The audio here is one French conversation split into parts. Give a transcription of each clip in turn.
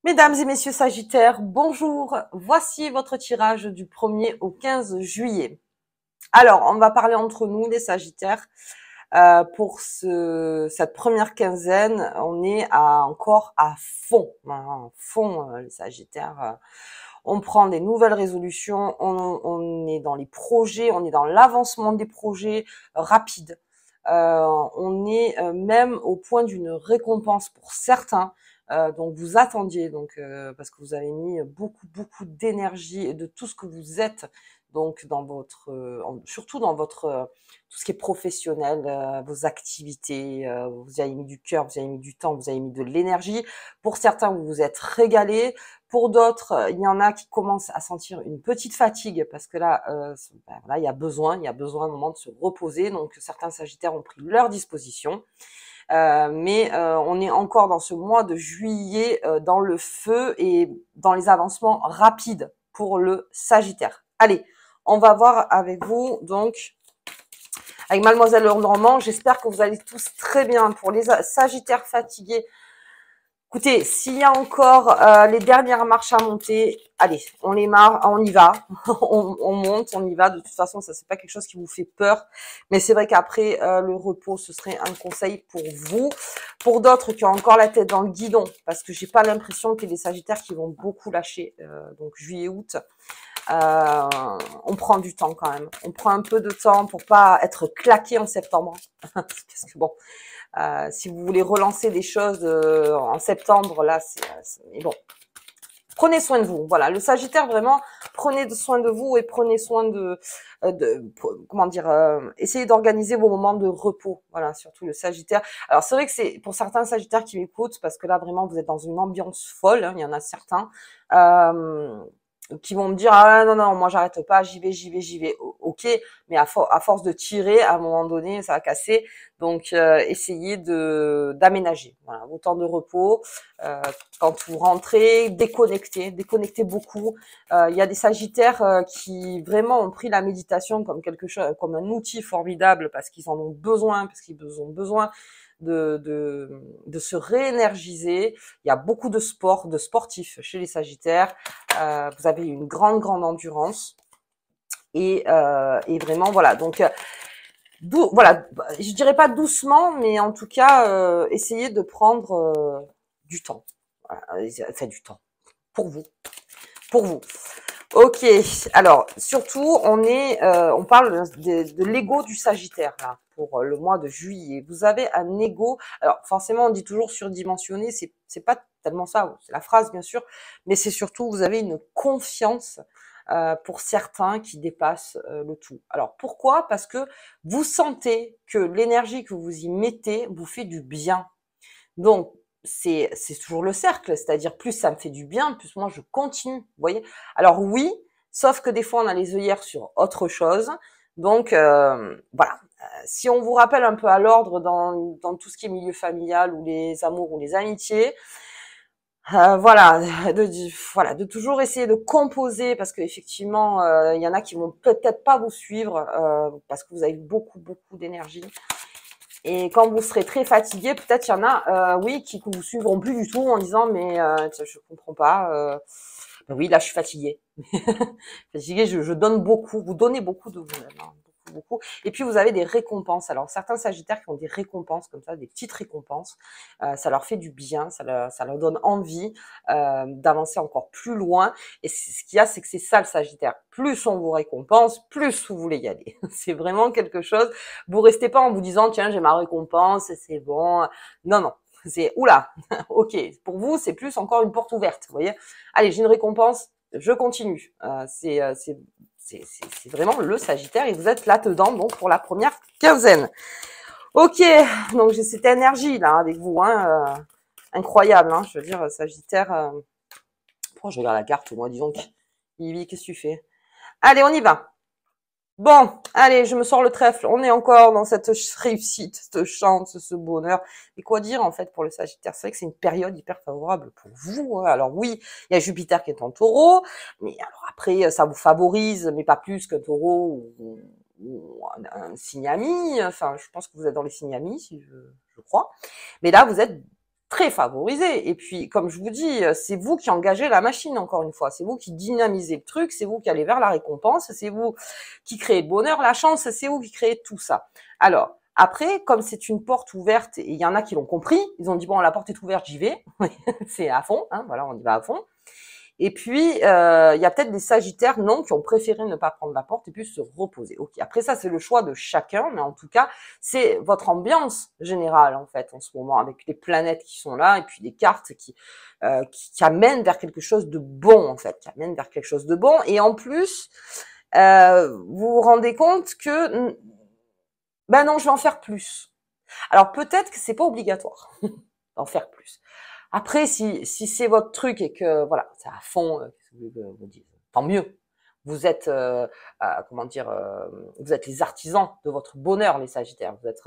Mesdames et messieurs Sagittaires, bonjour. Voici votre tirage du 1er au 15 juillet. Alors, on va parler entre nous, les Sagittaires. Pour cette première quinzaine, on est encore à fond, les Sagittaires. On prend des nouvelles résolutions, on est dans les projets, on est dans l'avancement des projets rapides. On est même au point d'une récompense pour certains. Donc vous attendiez, parce que vous avez mis beaucoup d'énergie et de tout ce que vous êtes, donc dans votre, surtout dans votre tout ce qui est professionnel, vos activités, vous avez mis du cœur, vous avez mis du temps, vous avez mis de l'énergie. Pour certains, vous vous êtes régalés. Pour d'autres, il y en a qui commencent à sentir une petite fatigue parce que là, voilà, il y a besoin un moment de se reposer. Donc certains Sagittaires ont pris leur disposition. Mais on est encore dans ce mois de juillet dans le feu et dans les avancements rapides pour le Sagittaire. Allez, on va voir avec vous donc avec Mademoiselle Lenormand. J'espère que vous allez tous très bien. Pour les Sagittaires fatigués, écoutez, s'il y a encore les dernières marches à monter, allez, on les marre, on y va, on monte, on y va. De toute façon, ça c'est pas quelque chose qui vous fait peur, mais c'est vrai qu'après le repos, ce serait un conseil pour vous. Pour d'autres qui ont encore la tête dans le guidon, parce que j'ai pas l'impression qu'il y ait des Sagittaires qui vont beaucoup lâcher, donc juillet-août. On prend du temps quand même. On prend un peu de temps pour pas être claqué en septembre, parce que bon. Si vous voulez relancer des choses en septembre, là, mais bon, prenez soin de vous. Voilà, le Sagittaire, vraiment, prenez soin de vous et prenez soin comment dire, essayez d'organiser vos moments de repos. Voilà, surtout le Sagittaire. Alors, c'est vrai que c'est pour certains Sagittaires qui m'écoutent, parce que là, vraiment, vous êtes dans une ambiance folle, hein, il y en a certains. Qui vont me dire ah non moi j'arrête pas, j'y vais, ok, mais à force de tirer à un moment donné ça va casser, donc essayez d'aménager voilà, vos temps de repos, quand vous rentrez, déconnectez beaucoup. Il y a des Sagittaires qui vraiment ont pris la méditation comme quelque chose, comme un outil formidable parce qu'ils en ont besoin, parce qu'ils ont besoin de se réénergiser. Il y a beaucoup de sport, de sportifs chez les Sagittaires. Vous avez une grande endurance et vraiment voilà. Donc voilà, je dirais pas doucement, mais en tout cas essayez de prendre du temps. Voilà, faites du temps pour vous, pour vous. Ok, alors surtout on parle de l'ego du Sagittaire là pour le mois de juillet. Vous avez un ego. Alors forcément on dit toujours surdimensionné, c'est pas tellement ça, c'est la phrase bien sûr, mais c'est surtout vous avez une confiance pour certains qui dépasse le tout. Alors pourquoi? Parce que vous sentez que l'énergie que vous y mettez vous fait du bien. Donc c'est toujours le cercle, c'est-à-dire plus ça me fait du bien, plus moi je continue, vous voyez. Alors oui, sauf que des fois on a les œillères sur autre chose. Donc voilà, si on vous rappelle un peu à l'ordre dans tout ce qui est milieu familial ou les amours ou les amitiés, voilà, de toujours essayer de composer parce qu'effectivement, il y en a qui vont peut-être pas vous suivre parce que vous avez beaucoup d'énergie. Et quand vous serez très fatigué, peut-être il y en a, oui, qui vous suivront plus du tout en disant mais je comprends pas. Ben oui, là je suis fatiguée. Fatiguée, je donne beaucoup. Vous donnez beaucoup de vous-même, hein, beaucoup. Et puis vous avez des récompenses. Alors certains Sagittaires qui ont des récompenses comme ça, des petites récompenses, ça leur fait du bien, ça leur donne envie d'avancer encore plus loin. Et ce qu'il y a, c'est que c'est ça le Sagittaire. Plus on vous récompense, plus vous voulez y aller. C'est vraiment quelque chose. Vous restez pas en vous disant tiens j'ai ma récompense, c'est bon. Non. C'est oula, ok. Pour vous, c'est plus encore une porte ouverte. Vous voyez. Allez, j'ai une récompense, je continue. C'est vraiment le Sagittaire et vous êtes là-dedans donc pour la première quinzaine. Ok, donc j'ai cette énergie là avec vous, hein, incroyable. Hein, je veux dire, Sagittaire. Pourquoi je regarde la carte moi, dis donc. Ivy, qu'est-ce que tu fais? Allez, on y va. Bon, allez, je me sors le trèfle. On est encore dans cette réussite, cette chance, ce bonheur. Et quoi dire en fait pour le Sagittaire? C'est vrai que c'est une période hyper favorable pour vous. Hein. Alors oui, il y a Jupiter qui est en Taureau, mais alors après ça vous favorise, mais pas plus qu'un Taureau ou un signe ami. Enfin, je pense que vous êtes dans les signes amis, si je crois. Mais là, vous êtes très favorisé. Et puis, comme je vous dis, c'est vous qui engagez la machine, encore une fois. C'est vous qui dynamisez le truc, c'est vous qui allez vers la récompense, c'est vous qui créez le bonheur, la chance, c'est vous qui créez tout ça. Alors, après, comme c'est une porte ouverte, et il y en a qui l'ont compris, ils ont dit, bon, la porte est ouverte, j'y vais. C'est à fond, hein, voilà, on y va à fond. Et puis, il y a peut-être des sagittaires, non, qui ont préféré ne pas prendre la porte et puis se reposer. Ok, après ça, c'est le choix de chacun, mais en tout cas, c'est votre ambiance générale, en fait, en ce moment, avec les planètes qui sont là, et puis des cartes qui amènent vers quelque chose de bon, en fait, qui amènent vers quelque chose de bon. Et en plus, vous vous rendez compte que, ben non, je vais en faire plus. Alors, peut-être que c'est pas obligatoire d'en faire plus. Après, si c'est votre truc et que voilà, c'est à fond, vous dites, tant mieux. Vous êtes, comment dire, vous êtes les artisans de votre bonheur, les Sagittaires. Vous êtes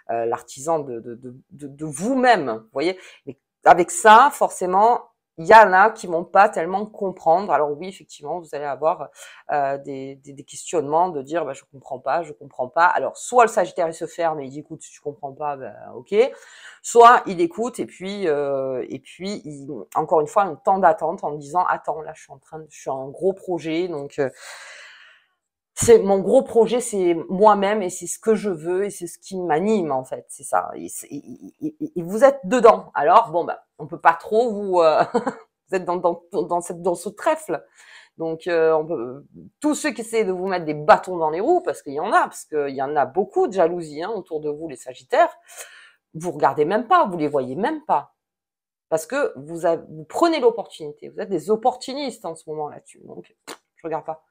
l'artisan de vous-même, vous voyez. Mais avec ça, forcément, il y en a qui vont pas tellement comprendre. Alors oui, effectivement, vous allez avoir des questionnements de dire, bah, je comprends pas, je comprends pas. Alors soit le Sagittaire il se ferme et il dit, écoute, si tu comprends pas, bah, ok. Soit il écoute et puis encore une fois un temps d'attente en disant attends là je suis en gros projet donc c'est mon gros projet c'est moi-même et c'est ce que je veux et c'est ce qui m'anime en fait c'est ça et vous êtes dedans alors bon bah on peut pas trop vous vous êtes dans ce trèfle donc on peut tous ceux qui essaient de vous mettre des bâtons dans les roues parce qu'il y en a parce qu'il y en a beaucoup de jalousie hein, autour de vous les Sagittaires vous regardez même pas, vous les voyez même pas. Parce que vous prenez l'opportunité. Vous êtes des opportunistes en ce moment là-dessus. Donc, je regarde pas.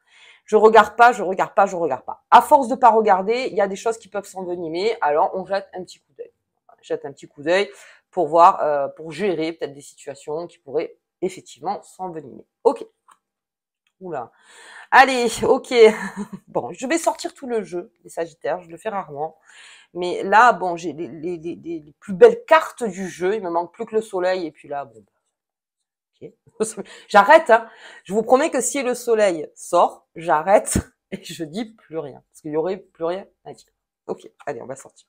Je regarde pas, je regarde pas, je regarde pas. À force de pas regarder, il y a des choses qui peuvent s'envenimer. Alors, on jette un petit coup d'œil. On jette un petit coup d'œil pour voir, pour gérer peut-être des situations qui pourraient effectivement s'envenimer. Ok. Oula. Allez, ok. Bon, je vais sortir tout le jeu des Sagittaires. Je le fais rarement. Mais là, bon, j'ai les plus belles cartes du jeu. Il me manque plus que le soleil. Et puis là, bon, okay. J'arrête. Hein. Je vous promets que si le soleil sort, j'arrête et je dis plus rien. Parce qu'il y aurait plus rien à dire. Ok, allez, on va sortir.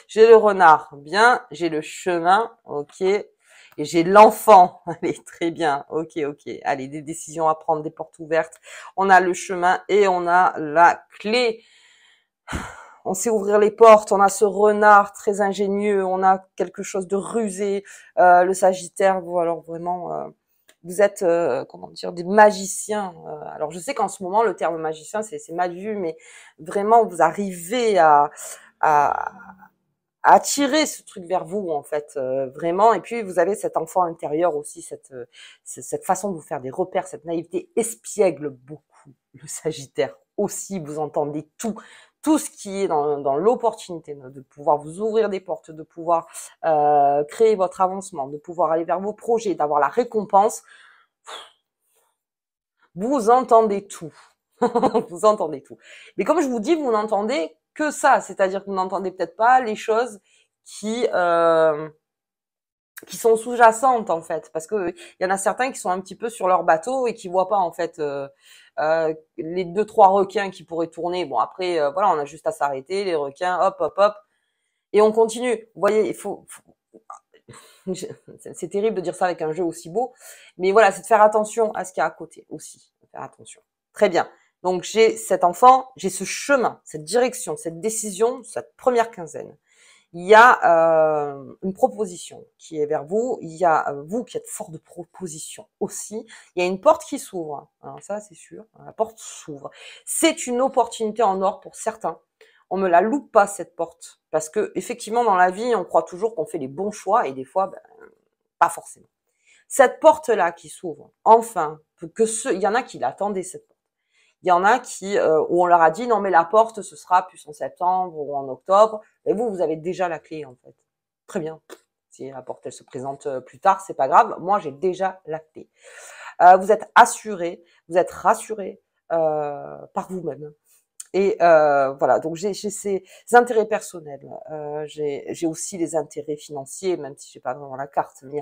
J'ai le renard, bien. J'ai le chemin, ok. Et j'ai l'enfant. Allez, très bien. Ok, ok. Allez, des décisions à prendre, des portes ouvertes. On a le chemin et on a la clé. On sait ouvrir les portes, on a ce renard très ingénieux, on a quelque chose de rusé, le Sagittaire, vous alors vraiment, vous êtes, comment dire, des magiciens. Alors je sais qu'en ce moment le terme magicien c'est mal vu, mais vraiment vous arrivez à attirer ce truc vers vous en fait, vraiment. Et puis vous avez cet enfant intérieur aussi, cette façon de vous faire des repères, cette naïveté espiègle beaucoup le Sagittaire aussi. Vous entendez tout ce qui est dans l'opportunité de pouvoir vous ouvrir des portes, de pouvoir créer votre avancement, de pouvoir aller vers vos projets, d'avoir la récompense. Vous entendez tout. Vous entendez tout. Mais comme je vous dis, vous n'entendez que ça. C'est-à-dire que vous n'entendez peut-être pas les choses qui sont sous-jacentes en fait, parce que il y en a certains qui sont un petit peu sur leur bateau et qui voient pas en fait les 2-3 requins qui pourraient tourner. Bon après voilà, on a juste à s'arrêter, les requins, hop hop hop, et on continue. Vous voyez, il faut c'est terrible de dire ça avec un jeu aussi beau, mais voilà, c'est de faire attention à ce qu'il y a à côté aussi. Faire attention. Très bien. Donc j'ai cet enfant, j'ai ce chemin, cette direction, cette décision, cette première quinzaine. Il y a une proposition qui est vers vous. Il y a vous qui êtes fort de proposition aussi. Il y a une porte qui s'ouvre. Alors ça, c'est sûr. La porte s'ouvre. C'est une opportunité en or pour certains. On ne la loupe pas cette porte parce que effectivement dans la vie, on croit toujours qu'on fait les bons choix et des fois, ben, pas forcément. Cette porte-là qui s'ouvre, enfin, il y en a qui l'attendaient cette porte. Il y en a qui, où on leur a dit non mais la porte ce sera plus en septembre ou en octobre. Et vous avez déjà la clé en fait. Très bien. Si la porte elle se présente plus tard, c'est pas grave. Moi j'ai déjà la clé. Vous êtes assuré, vous êtes rassuré par vous-même. Et voilà, donc j'ai ces intérêts personnels, j'ai aussi les intérêts financiers, même si j'ai pas vraiment la carte. Mais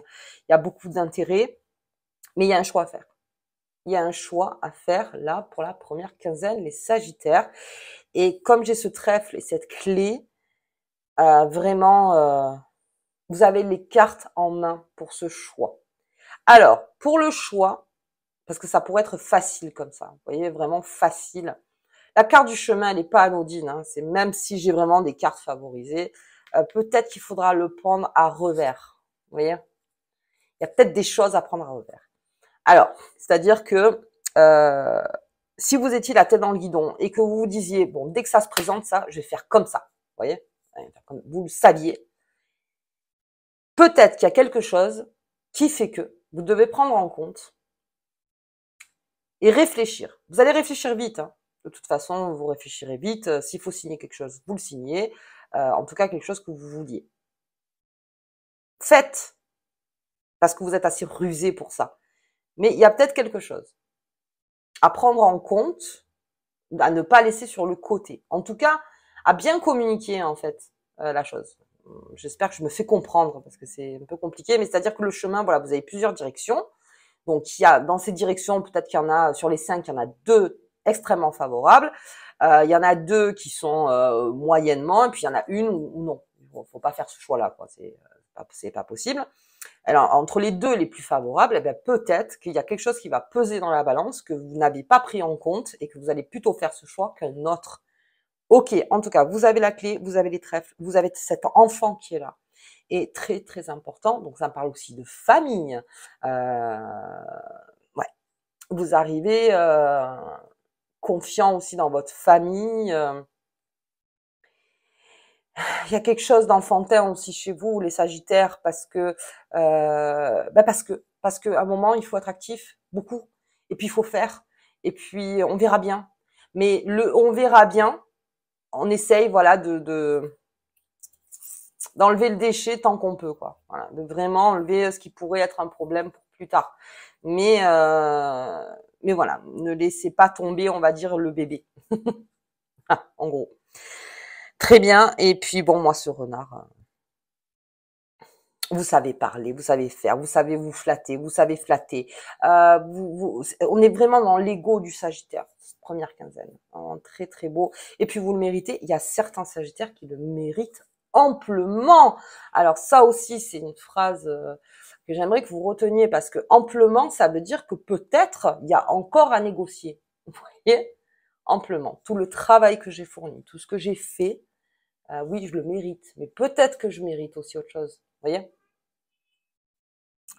il y a beaucoup d'intérêts, mais il y a un choix à faire. Il y a un choix à faire là pour la première quinzaine, les Sagittaires. Et comme j'ai ce trèfle et cette clé, vraiment, vous avez les cartes en main pour ce choix. Alors, pour le choix, parce que ça pourrait être facile comme ça, vous voyez, vraiment facile. La carte du chemin, elle n'est pas anodine, hein, c'est même si j'ai vraiment des cartes favorisées, peut-être qu'il faudra le prendre à revers, vous voyez. Il y a peut-être des choses à prendre à revers. Alors, c'est-à-dire que si vous étiez la tête dans le guidon et que vous vous disiez, bon, dès que ça se présente, ça, je vais faire comme ça, vous voyez, vous le saviez, peut-être qu'il y a quelque chose qui fait que vous devez prendre en compte et réfléchir. Vous allez réfléchir vite, hein. De toute façon, vous réfléchirez vite. S'il faut signer quelque chose, vous le signez. En tout cas, quelque chose que vous vouliez. Faites, parce que vous êtes assez rusé pour ça. Mais il y a peut-être quelque chose à prendre en compte, à ne pas laisser sur le côté. En tout cas, à bien communiquer, en fait, la chose. J'espère que je me fais comprendre, parce que c'est un peu compliqué, mais c'est-à-dire que le chemin, voilà, vous avez plusieurs directions. Donc, il y a dans ces directions, peut-être qu'il y en a, sur les 5, il y en a 2 extrêmement favorables. Il y en a 2 qui sont moyennement, et puis il y en a une où non. Faut pas faire ce choix-là, quoi. C'est pas possible. Alors, entre les 2 les plus favorables, eh bien, peut-être qu'il y a quelque chose qui va peser dans la balance que vous n'avez pas pris en compte et que vous allez plutôt faire ce choix qu'un autre. Ok, en tout cas, vous avez la clé, vous avez les trèfles, vous avez cet enfant qui est là. Et très, très important, donc ça parle aussi de famille. Ouais, vous arrivez confiant aussi dans votre famille. Il y a quelque chose d'enfantin aussi chez vous, les Sagittaires, parce que parce que à un moment il faut être actif, beaucoup, et puis il faut faire, et puis on verra bien. Mais on verra bien, on essaye, voilà, d'enlever le déchet tant qu'on peut, quoi. Voilà, de vraiment enlever ce qui pourrait être un problème pour plus tard. Mais voilà, ne laissez pas tomber, on va dire, le bébé. En gros. Très bien. Et puis bon, moi, ce renard, vous savez parler, vous savez faire, vous savez vous flatter, vous savez flatter. On est vraiment dans l'ego du Sagittaire, première quinzaine. Vraiment très très beau. Et puis vous le méritez. Il y a certains Sagittaires qui le méritent amplement. Alors ça aussi, c'est une phrase que j'aimerais que vous reteniez, parce que amplement, ça veut dire que peut-être il y a encore à négocier. Vous voyez, amplement. Tout le travail que j'ai fourni, tout ce que j'ai fait, oui, je le mérite. Mais peut-être que je mérite aussi autre chose. Vous voyez?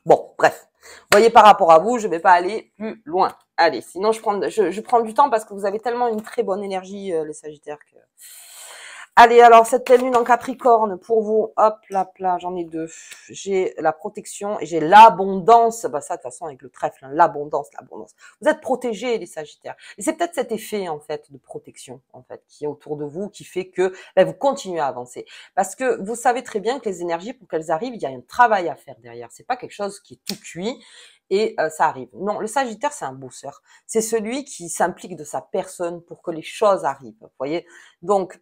Bon, bref. Vous voyez, par rapport à vous, je vais pas aller plus loin. Allez, sinon je prends du temps parce que vous avez tellement une très bonne énergie, les Sagittaires, que... Allez, alors cette pleine lune en Capricorne, pour vous, hop là, j'en ai 2. J'ai la protection et j'ai l'abondance. Bah ça, de toute façon, avec le trèfle, hein, l'abondance. Vous êtes protégés, les Sagittaires. Et c'est peut-être cet effet, en fait, de protection, en fait, qui est autour de vous, qui fait que vous continuez à avancer. Parce que vous savez très bien que les énergies, pour qu'elles arrivent, il y a un travail à faire derrière. C'est pas quelque chose qui est tout cuit et ça arrive. Non, le Sagittaire, c'est un bosseur. C'est celui qui s'implique de sa personne pour que les choses arrivent. Vous voyez? Donc,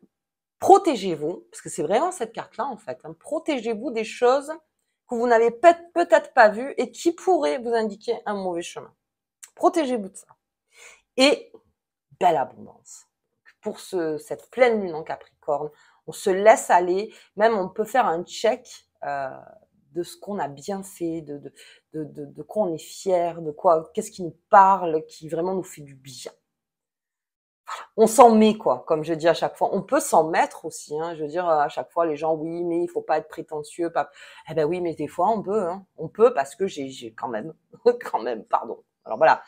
protégez-vous, parce que c'est vraiment cette carte-là, en fait. Hein, protégez-vous des choses que vous n'avez peut-être pas vues et qui pourraient vous indiquer un mauvais chemin. Protégez-vous de ça. Et belle abondance. Pour cette pleine lune en Capricorne, on se laisse aller, même on peut faire un check de ce qu'on a bien fait, de quoi on est fier, de quoi, qu'est-ce qui nous parle, qui vraiment nous fait du bien. On s'en met, quoi, comme je dis à chaque fois. On peut s'en mettre aussi, hein. Je veux dire, à chaque fois, les gens, oui, mais il faut pas être prétentieux, pas... Eh ben oui, mais des fois, on peut, hein. On peut, parce que j'ai quand même, pardon. Alors voilà.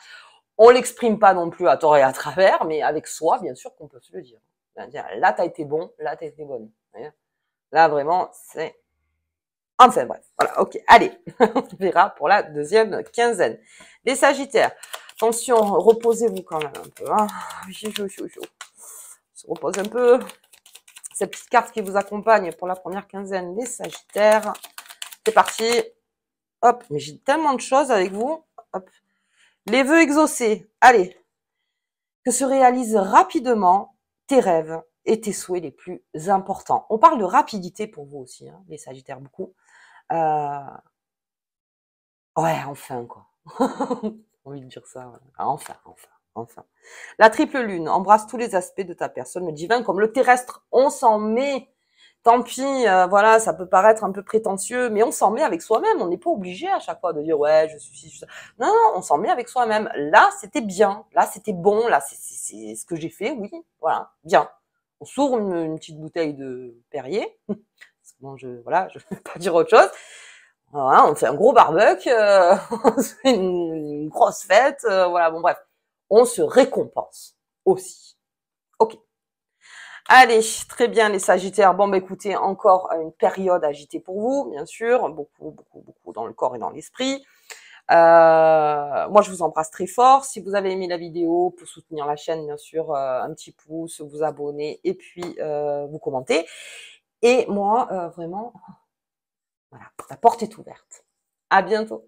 On l'exprime pas non plus à tort et à travers, mais avec soi, bien sûr qu'on peut se le dire. Là, t'as été bon, là, t'as été bonne. Là, vraiment, c'est... Enfin, bref. Voilà, ok. Allez. On verra pour la deuxième quinzaine. Les Sagittaires. Attention, reposez-vous quand même un peu. Hein. Se repose un peu. Cette petite carte qui vous accompagne pour la première quinzaine, les Sagittaires. C'est parti. Hop, mais j'ai tellement de choses avec vous. Hop. Les vœux exaucés. Allez. Que se réalisent rapidement tes rêves et tes souhaits les plus importants. On parle de rapidité pour vous aussi, hein, les Sagittaires, beaucoup. Ouais, enfin, quoi. Envie de dire ça. Enfin. La triple lune embrasse tous les aspects de ta personne, le divin comme le terrestre. On s'en met. Tant pis, voilà, ça peut paraître un peu prétentieux, mais on s'en met avec soi-même. On n'est pas obligé à chaque fois de dire ouais, je suis ci, je suis ça. Non, non, on s'en met avec soi-même. Là, c'était bien. Là, c'était bon. Là, c'est ce que j'ai fait. Oui, voilà, bien. On s'ouvre une petite bouteille de Perrier. Bon, voilà, je vais pas dire autre chose. Voilà, on fait un gros barbecue, on se fait une grosse fête, voilà. Bon, bref, on se récompense aussi. Ok. Allez, très bien les Sagittaires. Bon, bah écoutez, encore une période agitée pour vous, bien sûr, beaucoup dans le corps et dans l'esprit. Moi, je vous embrasse très fort. Si vous avez aimé la vidéo, pour soutenir la chaîne, bien sûr, un petit pouce, vous abonner et puis vous commentez. Et moi, vraiment, voilà, la porte est ouverte. À bientôt.